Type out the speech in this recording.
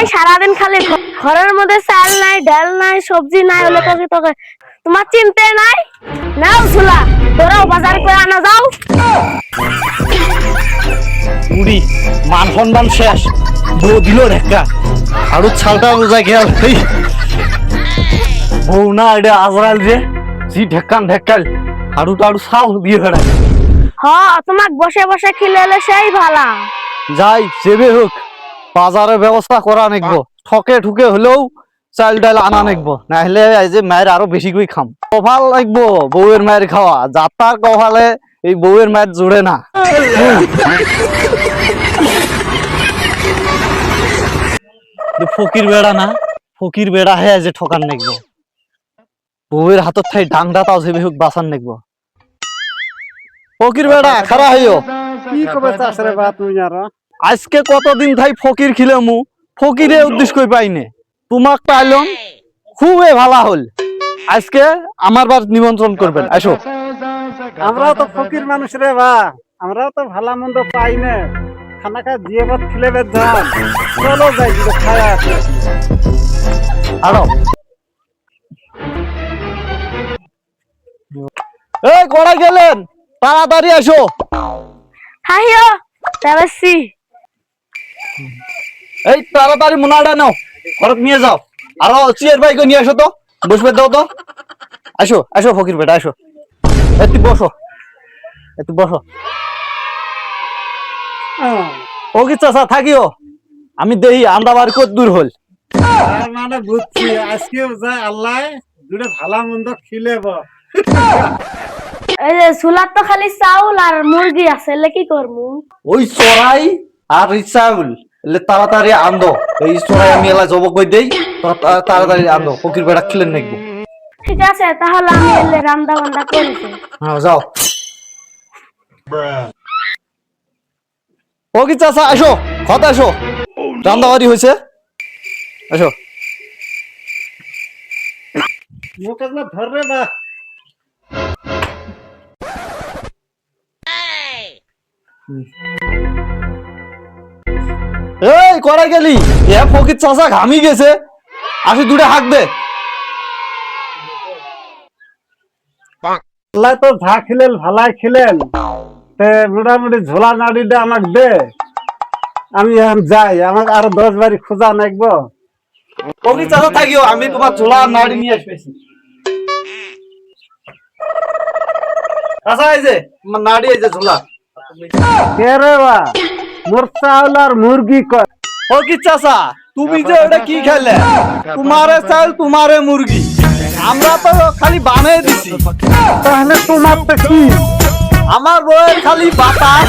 নাই সারাদিন খালি ঘরের মধ্যে চাল নাই ডাল নাই সবজি নাই হলে তোকে তোমার চিন্তা নাই নাও ঝুলা তোরাও বাজার করে আনা যাও উড়ি মান সম্মান শেষ বউ দিল ঢেকা আর ছালটা বোঝাই গেল বউ না এটা আজরাল যে জি ঢেকাল আরু তো আরু ছাল দিয়ে বেড়ায় তোমাক বসে বসে খিলেলে সেই ভালা যাই যেবে হোক বাজারের ব্যবস্থা করা নেকবো ঠকে ঠুকে হলেও চাল ডাল আনা নেকবো না হলে এই যে মায়ের আরো বেশি করে খাম কপাল লাগবো বউয়ের মায়ের খাওয়া যাত্রার কপালে এই বউয়ের মায়ের জুড়ে না ফকির বেড়া না ফকির বেড়া হ্যাঁ যে ঠকান নেকবো বউয়ের হাতত থাই ডাংটা তাও যেবে হোক বাঁচান নেকবো ফকির বেড়া খারা হইও কি কবে চাস রে বা তুই আর আজকে কতদিন থাই ফকির খিলামু ফকিরে উদ্দেশ্য কই পাইনে তোমাক পাইলাম খুবই ভালো হল আজকে আমার বার নিমন্ত্রণ করবেন আসো আমরাও তো ফকির মানুষ রে বা আমরাও তো ভালো মন্দ পাই না খানা খা দিয়ে ভাত খিলে বেধান চলো যাই কিন্তু খায়া আছে আরো এই কোড়া গেলেন তাড়াতাড়ি আসো হাইও তাবাসি এই তাড়াতাড়ি মুনাটা নাও ঘরে নিয়ে যাও আরো চেয়ার বাইকে নিয়ে আসো তো বসবে দাও তো আসো আসো ফকির বেটা আসো একটু বসো একটু বসো ও কি চাচা থাকিও আমি দেখি আন্দা বাড়ি কত দূর হল তার মানে বুঝছি আজকেও যায় আল্লাহ দুটো ভালো মন্দ খিলেব এই যে ঝুলার তো খালি চাউল আর মুরগি আছে এলে কি করমু ওই চড়াই আর রিচাউল এলে তাড়াতাড়ি আন্দো এই চড়াই আমি এলা জব কই দেই তাড়াতাড়ি আন্দো ফকির বেটা খিলেন নাকবো ঠিক আছে তাহলে আমি এলে রান্না বান্না করেছি হ্যাঁ যাও ও কি চাচা আসো কথা আসো রান্দাবাড়ি হয়েছে আসো মুখ একলা ধর রে বা এই করা গেলি এ ফকির চাচা ঘামি গেছে আসি দুটো হাঁক দে আল্লাহ তো যা খিলেন ভালাই খিলেন তে মোটামুটি ঝোলা নাড়িটা আমাকে দে আমি এখন যাই আমাকে আরো 10 বাড়ি খোঁজা নাকবো ফকির চাচা থাকিও আমি তোমার ঝোলা নাড়ি নিয়ে আসতেছি চাচা এই যে তোমার নাড়ি এই যে ঝোলা কে রে বা মোর চাউল আর মুরগি কর ফকির চাচা তুমি যে ওটা কি খেলে তোমারে চাল তোমারে মুরগি আমরা তো খালি বানিয়ে দিছি তাহলে তোমার তো কি আমার বউয়ের খালি বাতাস